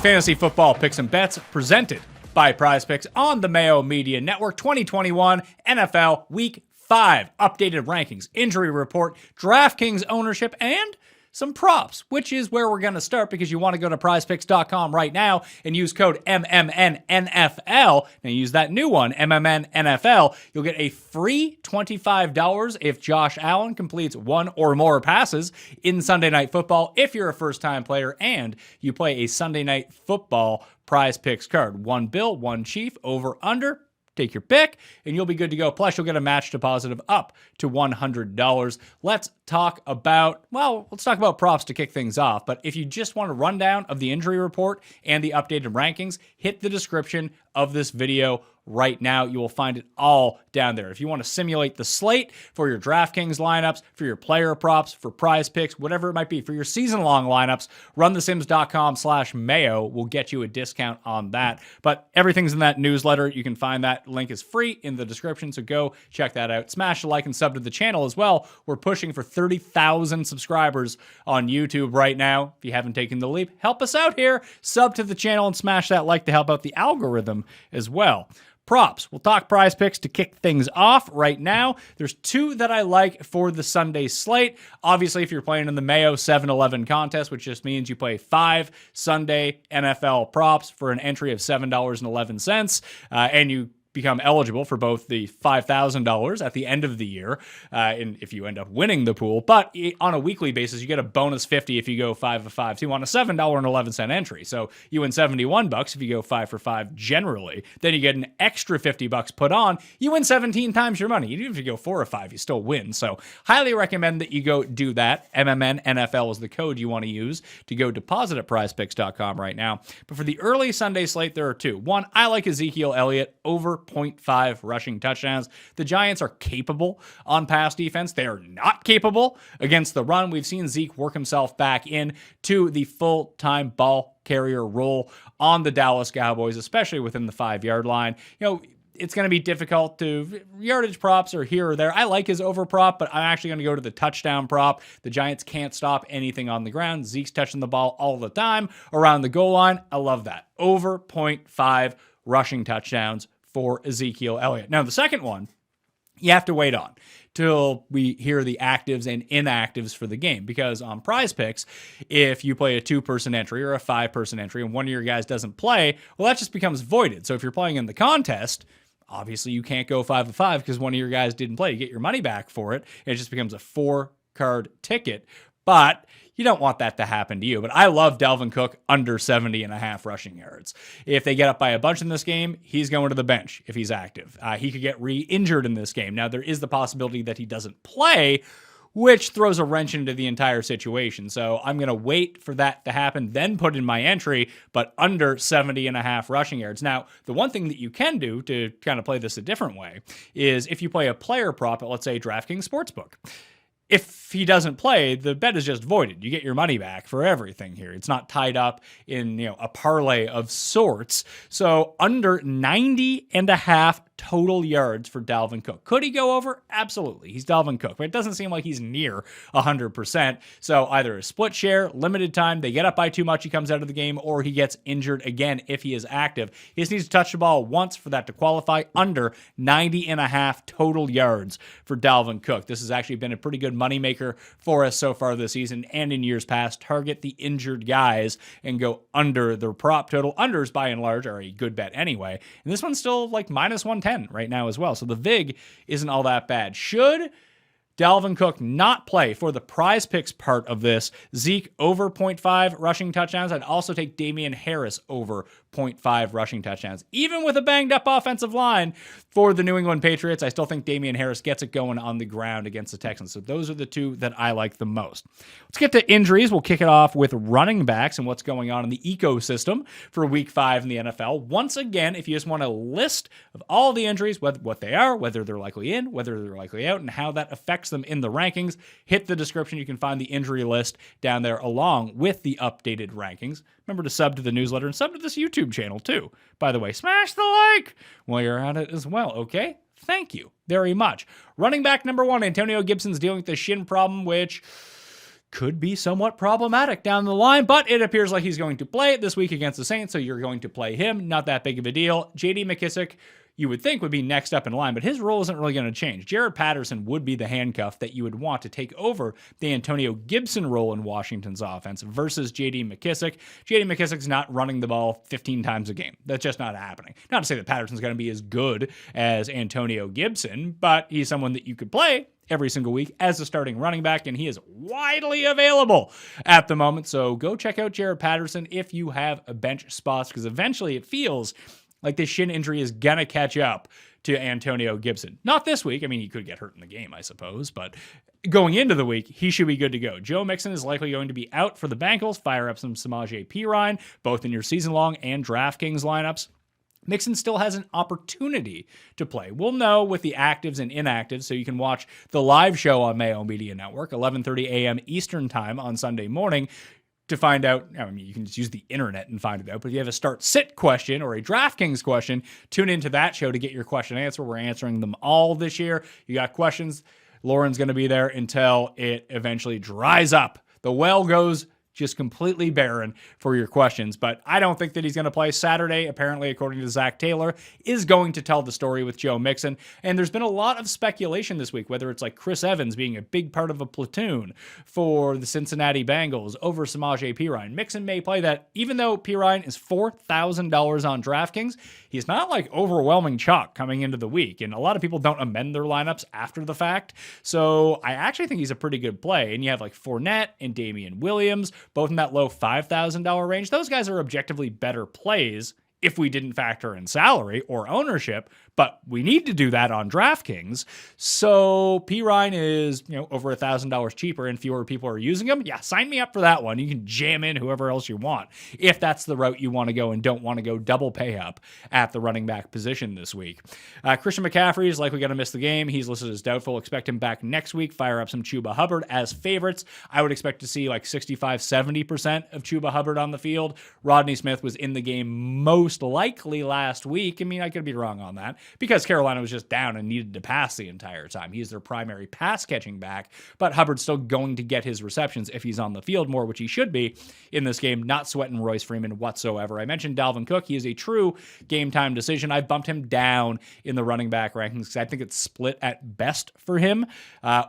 Fantasy Football Picks and Bets presented by Prize Picks on the Mayo Media Network. 2021 NFL Week 5 updated rankings, injury report, DraftKings ownership, and some props, which is where we're going to start because you want to go to prizepicks.com right now and use code MMNNFL. Now use that new one, MMNNFL. You'll get a free $25 if Josh Allen completes one or more passes in Sunday Night Football if you're a first-time player and you play a Sunday Night Football Prize Picks card. One bill, one chief, over, under. Take your pick, and you'll be good to go. Plus, you'll get a match deposit of up to $100. Let's talk about props to kick things off. But if you just want a rundown of the injury report and the updated rankings, hit the description of this video right now. You will find it all down there. If you want to simulate the slate for your DraftKings lineups, for your player props, for Prize Picks, whatever it might be, for your season-long lineups, runthesims.com/Mayo will get you a discount on that. But everything's in that newsletter. You can find that link is free in the description, so go check that out. Smash the like and sub to the channel as well. We're pushing for 30,000 subscribers on YouTube right now. If you haven't taken the leap, help us out here. Sub to the channel and smash that like to help out the algorithm as well. Props. We'll talk Prize Picks to kick things off right now. There's two that I like for the Sunday slate. Obviously, if you're playing in the Mayo 7-11 contest, which just means you play 5 Sunday NFL props for an entry of $7.11, and you become eligible for both the $5,000 at the end of the year, and if you end up winning the pool. But on a weekly basis, you get a bonus 50 if you go 5 of 5. So you want a $7.11 entry. So you win $71 if you go 5 for 5 generally. Then you get an extra $50 put on. You win 17 times your money. Even if you go 4 of 5, you still win. So highly recommend that you go do that. MMNNFL is the code you want to use to go deposit at prizepicks.com right now. But for the early Sunday slate, there are two. One, I like Ezekiel Elliott over 0.5 rushing touchdowns. The Giants are capable on pass defense. They are not capable against the run. We've seen Zeke work himself back in to the full-time ball carrier role on the Dallas Cowboys, especially within the 5-yard line. It's going to be difficult to yardage props or here or there. I like his over prop, but I'm actually going to go to the touchdown prop. The Giants can't stop anything on the ground. Zeke's touching the ball all the time around the goal line. I love that. Over 0.5 rushing touchdowns for Ezekiel Elliott. Now, the second one, you have to wait on till we hear the actives and inactives for the game, because on Prize Picks, if you play a 2-person entry or a 5-person entry and one of your guys doesn't play, well, that just becomes voided. So if you're playing in the contest, obviously you can't go 5 of 5 because one of your guys didn't play. You get your money back for it. It just becomes a 4-card ticket. But you don't want that to happen to you. But I love Dalvin Cook under 70.5 rushing yards. If they get up by a bunch in this game, he's going to the bench if he's active. He could get re-injured in this game. Now, there is the possibility that he doesn't play, which throws a wrench into the entire situation. So I'm going to wait for that to happen, then put in my entry, but under 70.5 rushing yards. Now, the one thing that you can do to kind of play this a different way is if you play a player prop at, let's say, DraftKings Sportsbook. If he doesn't play, the bet is just voided. You get your money back for everything here. It's not tied up in, a parlay of sorts. So under 90.5 total yards for Dalvin Cook. Could he go over? Absolutely. He's Dalvin Cook, but it doesn't seem like he's near 100%. So either a split share, limited time, they get up by too much, he comes out of the game, or he gets injured again if he is active. He just needs to touch the ball once for that to qualify. Under 90.5 total yards for Dalvin Cook. This has actually been a pretty good moneymaker for us so far this season and in years past. Target the injured guys and go under the prop total. Unders, by and large, are a good bet anyway. And this one's still like minus 110 right now as well. So the VIG isn't all that bad. Should Dalvin Cook not play for the Prize Picks part of this, Zeke over 0.5 rushing touchdowns. I'd also take Damian Harris over 0.5 rushing touchdowns. Even with a banged up offensive line for the New England Patriots, I still think Damian Harris gets it going on the ground against the Texans. So those are the two that I like the most. Let's get to injuries. We'll kick it off with running backs and what's going on in the ecosystem for Week 5 in the NFL. Once again, if you just want a list of all the injuries, what they are, whether they're likely in, whether they're likely out, and how that affects them in the rankings, hit the description. You can find the injury list down there along with the updated rankings. Remember to sub to the newsletter and sub to this YouTube channel too. By the way, smash the like while you're at it as well, okay? Thank you very much. Running back number 1, Antonio Gibson's dealing with the shin problem, which could be somewhat problematic down the line, but it appears like he's going to play this week against the Saints, so you're going to play him. Not that big of a deal. J.D. McKissic, you would think would be next up in line, but his role isn't really going to change. Jared Patterson would be the handcuff that you would want to take over the Antonio Gibson role in Washington's offense versus J.D. McKissic. J.D. McKissic's not running the ball 15 times a game. That's just not happening. Not to say that Patterson's going to be as good as Antonio Gibson, but he's someone that you could play every single week as a starting running back, and he is widely available at the moment. So go check out Jared Patterson if you have a bench spots, because eventually it feels like this shin injury is going to catch up to Antonio Gibson. Not this week. I mean, he could get hurt in the game, I suppose, but going into the week, he should be good to go. Joe Mixon is likely going to be out for the Bengals. Fire up some Samaje Perine, both in your season-long and DraftKings lineups. Mixon still has an opportunity to play. We'll know with the actives and inactives, so you can watch the live show on Mayo Media Network, 11:30 a.m. Eastern Time on Sunday morning, to find out. I mean, you can just use the internet and find it out, but if you have a start-sit question or a DraftKings question, tune into that show to get your question answer. We're answering them all this year. You got questions, Lauren's going to be there until it eventually dries up. The well goes just completely barren for your questions. But I don't think that he's going to play Saturday. Apparently, according to Zach Taylor, is going to tell the story with Joe Mixon. And there's been a lot of speculation this week, whether it's like Chris Evans being a big part of a platoon for the Cincinnati Bengals over Samaje Perine. Mixon may play that, even though Perine is $4,000 on DraftKings. He's not like overwhelming chalk coming into the week. And a lot of people don't amend their lineups after the fact. So I actually think he's a pretty good play. And you have like Fournette and Damian Williams, both in that low $5,000 range. Those guys are objectively better plays if we didn't factor in salary or ownership, but we need to do that on DraftKings. So Perine is, over $1,000 cheaper and fewer people are using him. Yeah, sign me up for that one. You can jam in whoever else you want if that's the route you want to go and don't want to go double pay up at the running back position this week. Christian McCaffrey is likely going to miss the game. He's listed as doubtful. Expect him back next week. Fire up some Chuba Hubbard as favorites. I would expect to see like 65-70% of Chuba Hubbard on the field. Rodney Smith was in the game most likely last week. I mean, I could be wrong on that, because Carolina was just down and needed to pass the entire time. He's their primary pass-catching back, but Hubbard's still going to get his receptions if he's on the field more, which he should be in this game, not sweating Royce Freeman whatsoever. I mentioned Dalvin Cook. He is a true game-time decision. I bumped him down in the running back rankings because I think it's split at best for him,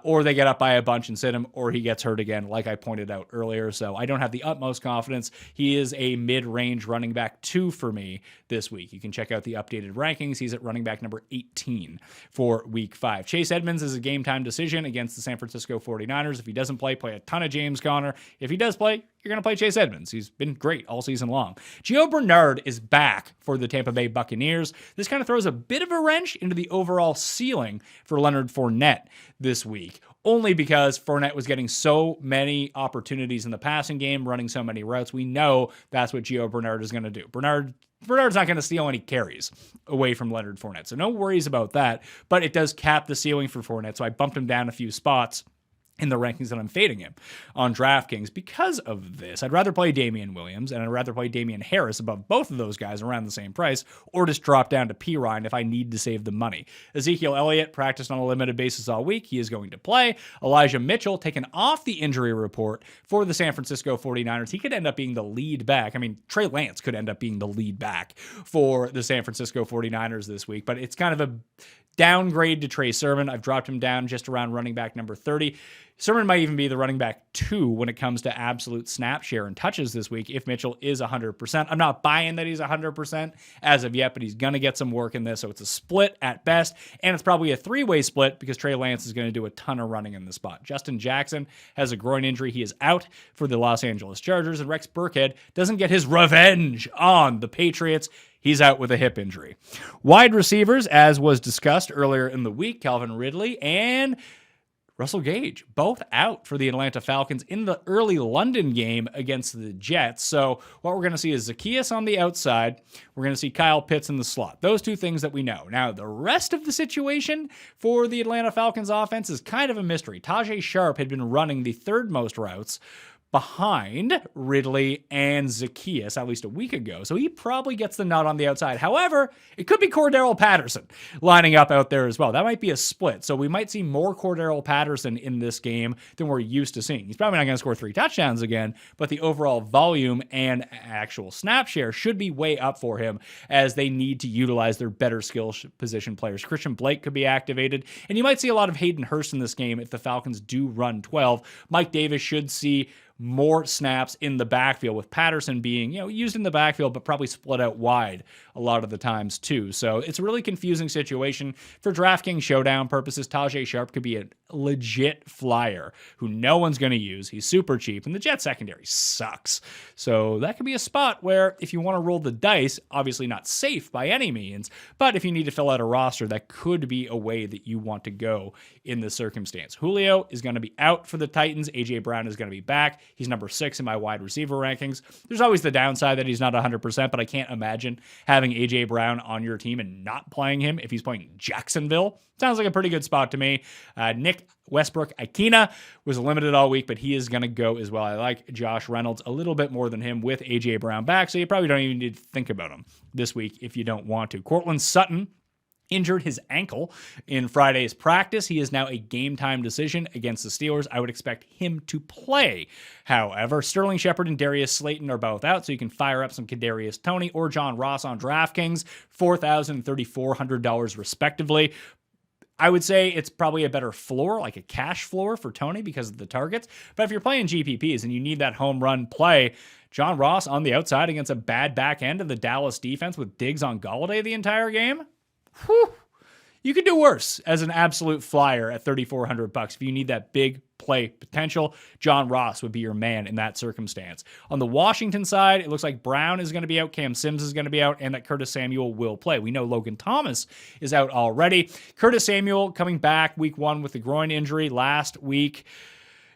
or they get up by a bunch and sit him, or he gets hurt again, like I pointed out earlier. So I don't have the utmost confidence. He is a mid-range running back 2 for me this week. You can check out the updated rankings. He's at running back number 18 for week 5. Chase Edmonds is a game time decision against the San Francisco 49ers. If he doesn't play a ton of James Conner. If he does play, you're going to play Chase Edmonds. He's been great all season long. Gio Bernard is back for the Tampa Bay Buccaneers. This kind of throws a bit of a wrench into the overall ceiling for Leonard Fournette this week, only because Fournette was getting so many opportunities in the passing game, running so many routes. We know that's what Gio Bernard is going to do. Bernard's not going to steal any carries away from Leonard Fournette, so no worries about that, but it does cap the ceiling for Fournette, so I bumped him down a few spots in the rankings that I'm fading him on DraftKings because of this. I'd rather play Damian Williams, and I'd rather play Damian Harris above both of those guys around the same price, or just drop down to Perine if I need to save the money. Ezekiel Elliott practiced on a limited basis all week. He is going to play. Elijah Mitchell taken off the injury report for the San Francisco 49ers. He could end up being the lead back. I mean, Trey Lance could end up being the lead back for the San Francisco 49ers this week, but it's kind of a downgrade to Trey Sermon. I've dropped him down just around running back number 30. Sermon might even be the running back 2 when it comes to absolute snap share and touches this week if Mitchell is 100%. I'm not buying that he's 100% as of yet, but he's going to get some work in this, so it's a split at best, and it's probably a 3-way split because Trey Lance is going to do a ton of running in the spot. Justin Jackson has a groin injury. He is out for the Los Angeles Chargers, and Rex Burkhead doesn't get his revenge on the Patriots. He's out with a hip injury. Wide receivers, as was discussed earlier in the week, Calvin Ridley and Russell Gage, both out for the Atlanta Falcons in the early London game against the Jets. So what we're going to see is Zacchaeus on the outside. We're going to see Kyle Pitts in the slot. Those two things that we know. Now, the rest of the situation for the Atlanta Falcons offense is kind of a mystery. Tajay Sharp had been running the third most routes behind Ridley and Zacchaeus, at least a week ago. So he probably gets the nod on the outside. However, it could be Cordarrelle Patterson lining up out there as well. That might be a split. So we might see more Cordarrelle Patterson in this game than we're used to seeing. He's probably not going to score 3 touchdowns again, but the overall volume and actual snap share should be way up for him as they need to utilize their better skill position players. Christian Blake could be activated, and you might see a lot of Hayden Hurst in this game if the Falcons do run 12. Mike Davis should see more snaps in the backfield, with Patterson being, used in the backfield, but probably split out wide a lot of the times too. So it's a really confusing situation. For DraftKings showdown purposes, Tajay Sharp could be a legit flyer who no one's going to use. He's super cheap, and the Jets secondary sucks. So that could be a spot where if you want to roll the dice, obviously not safe by any means, but if you need to fill out a roster, that could be a way that you want to go in this circumstance. Julio is going to be out for the Titans. A.J. Brown is going to be back. He's number 6 in my wide receiver rankings. There's always the downside that he's not 100%, but I can't imagine having A.J. Brown on your team and not playing him if he's playing Jacksonville. Sounds like a pretty good spot to me. Nick Westbrook-Ikhine was limited all week, but he is going to go as well. I like Josh Reynolds a little bit more than him with A.J. Brown back, so you probably don't even need to think about him this week if you don't want to. Courtland Sutton injured his ankle in Friday's practice. He is now a game-time decision against the Steelers. I would expect him to play. However, Sterling Shepard and Darius Slayton are both out, so you can fire up some Kadarius Toney or John Ross on DraftKings, $4,000 and $3,400 respectively. I would say it's probably a better floor, like a cash floor for Toney because of the targets. But if you're playing GPPs and you need that home run play, John Ross on the outside against a bad back end of the Dallas defense with Diggs on Golladay the entire game, whew, you could do worse as an absolute flyer at $3,400. If you need that big play potential, John Ross would be your man in that circumstance. On the Washington side, it looks like Brown is going to be out, Cam Sims is going to be out, and that Curtis Samuel will play. We know Logan Thomas is out already. Curtis Samuel coming back week 1 with the groin injury last week.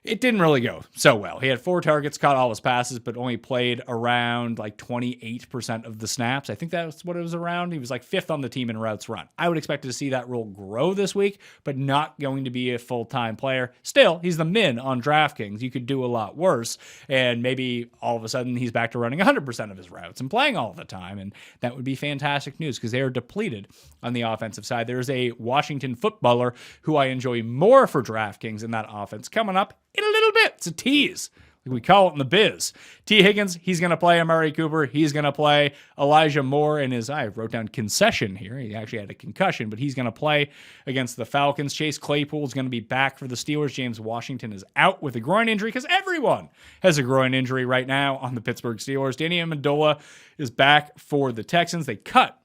It didn't really go so well. He had 4 targets, caught all his passes, but only played around like 28% of the snaps. I think that's what it was around. He was like 5th on the team in routes run. I would expect to see that role grow this week, but not going to be a full-time player. Still, he's the min on DraftKings. You could do a lot worse, and maybe all of a sudden he's back to running 100% of his routes and playing all the time, and that would be fantastic news because they are depleted on the offensive side. There's a Washington footballer who I enjoy more for DraftKings in that offense coming up in a little bit. It's a tease, like we call it in the biz. T. Higgins, he's going to play. Amari Cooper, he's going to play. Elijah Moore in his, I wrote down concession here. He actually had a concussion, but he's going to play against the Falcons. Chase Claypool is going to be back for the Steelers. James Washington is out with a groin injury because everyone has a groin injury right now on the Pittsburgh Steelers. Danny Amendola is back for the Texans. They cut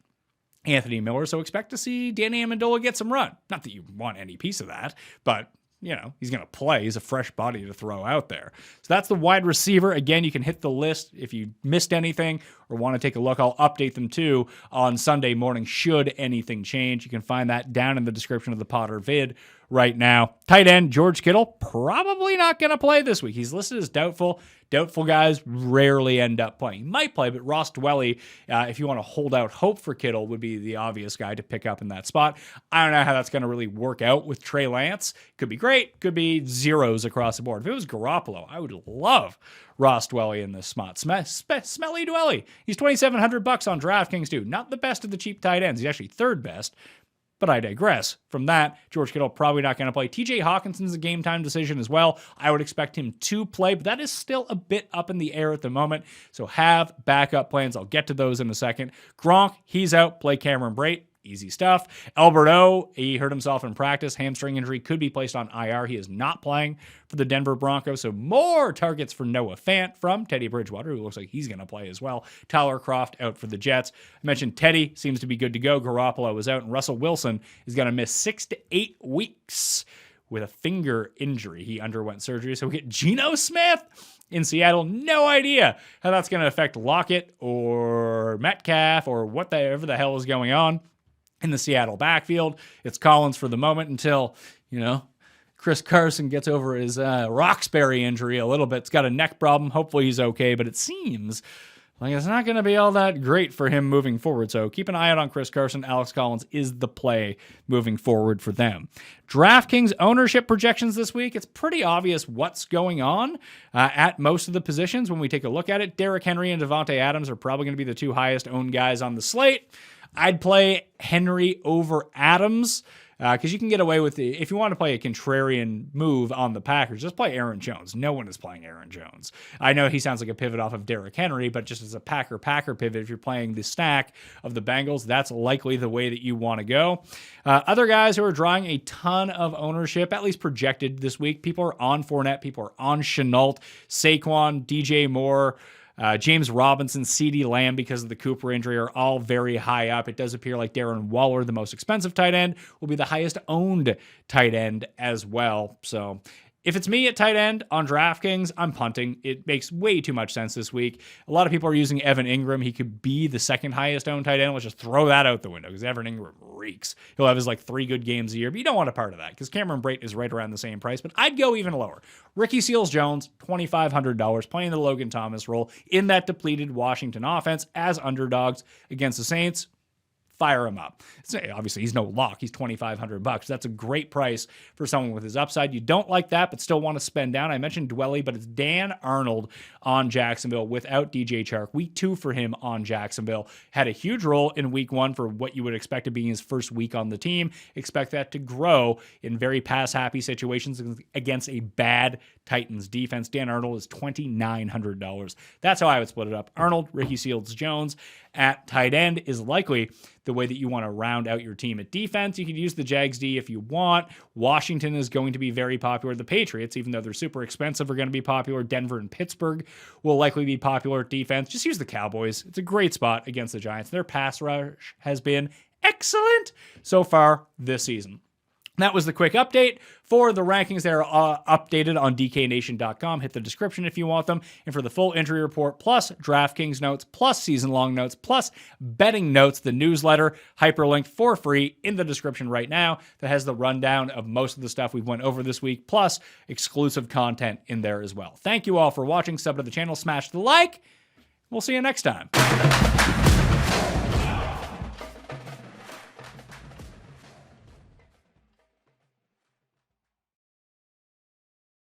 Anthony Miller, so expect to see Danny Amendola get some run. Not that you want any piece of that, but he's going to play. He's a fresh body to throw out there. So that's the wide receiver. Again, you can hit the list if you missed anything or want to take a look. I'll update them too on Sunday morning should anything change. You can find that down in the description of the Potter vid right now. Tight end George Kittle, probably not going to play this week. He's listed as doubtful. Doubtful guys rarely end up playing. He might play, but Ross Dwelly, if you want to hold out hope for Kittle, would be the obvious guy to pick up in that spot. I don't know how that's going to really work out with Trey Lance. Could be great. Could be zeros across the board. If it was Garoppolo, I would love Ross Dwelly in this spot. Smelly Dwelly. He's $2,700 on DraftKings too. Not the best of the cheap tight ends. He's actually 3rd best. But I digress. From that, George Kittle probably not going to play. TJ Hawkinson's a game-time decision as well. I would expect him to play, but that is still a bit up in the air at the moment. So have backup plans. I'll get to those in a second. Gronk, he's out. Play Cameron Brate. Easy stuff. Alberto, he hurt himself in practice. Hamstring injury, could be placed on IR. He is not playing for the Denver Broncos. So more targets for Noah Fant from Teddy Bridgewater, who looks like he's going to play as well. Tyler Kroft out for the Jets. I mentioned Teddy seems to be good to go. Garoppolo is out. And Russell Wilson is going to miss 6 to 8 weeks with a finger injury. He underwent surgery. So we get Geno Smith in Seattle. No idea how that's going to affect Lockett or Metcalf or whatever the hell is going on in the Seattle backfield. It's Collins for the moment until, Chris Carson gets over his Roxbury injury a little bit. It's got a neck problem. Hopefully he's okay, but it seems like it's not going to be all that great for him moving forward. So keep an eye out on Chris Carson. Alex Collins is the play moving forward for them. DraftKings ownership projections this week. It's pretty obvious what's going on at most of the positions when we take a look at it. Derrick Henry and Devontae Adams are probably going to be the two highest owned guys on the slate. I'd play Henry over Adams. Because you can get away with if you want to play a contrarian move on the Packers, just play Aaron Jones. No one is playing Aaron Jones. I know he sounds like a pivot off of Derrick Henry, but just as a Packer pivot, if you're playing the stack of the Bengals, that's likely the way that you want to go. Other guys who are drawing a ton of ownership, at least projected this week, people are on Fournette, people are on Shenault, Saquon, DJ Moore, James Robinson, CeeDee Lamb, because of the Cooper injury, are all very high up. It does appear like Darren Waller, the most expensive tight end, will be the highest owned tight end as well. So if it's me at tight end on DraftKings, I'm punting. It makes way too much sense this week. A lot of people are using Evan Ingram. He could be the second highest owned tight end. Let's just throw that out the window because Evan Ingram reeks. He'll have his 3 good games a year, but you don't want a part of that because Cameron Brate is right around the same price, but I'd go even lower. Ricky Seals-Jones, $2,500, playing the Logan Thomas role in that depleted Washington offense as underdogs against the Saints. Fire him up. Obviously, he's no lock. He's $2,500. That's a great price for someone with his upside. You don't like that, but still want to spend down. I mentioned Dwelly, but it's Dan Arnold on Jacksonville without DJ Chark. Week 2 for him on Jacksonville. Had a huge role in week 1 for what you would expect to be his first week on the team. Expect that to grow in very pass-happy situations against a bad Titans defense. Dan Arnold is $2,900. That's how I would split it up. Arnold, Ricky Seals-Jones at tight end is likely the way that you want to round out your team at defense. You could use the Jags D if you want. Washington is going to be very popular. The Patriots, even though they're super expensive, are going to be popular. Denver and Pittsburgh will likely be popular at defense. Just use the Cowboys. It's a great spot against the Giants. Their pass rush has been excellent so far this season. That was the quick update for the rankings. They're updated on DKNation.com. Hit the description if you want them. And for the full injury report, plus DraftKings notes, plus season-long notes, plus betting notes, the newsletter, hyperlinked for free in the description right now that has the rundown of most of the stuff we've went over this week, plus exclusive content in there as well. Thank you all for watching. Sub to the channel, smash the like. We'll see you next time.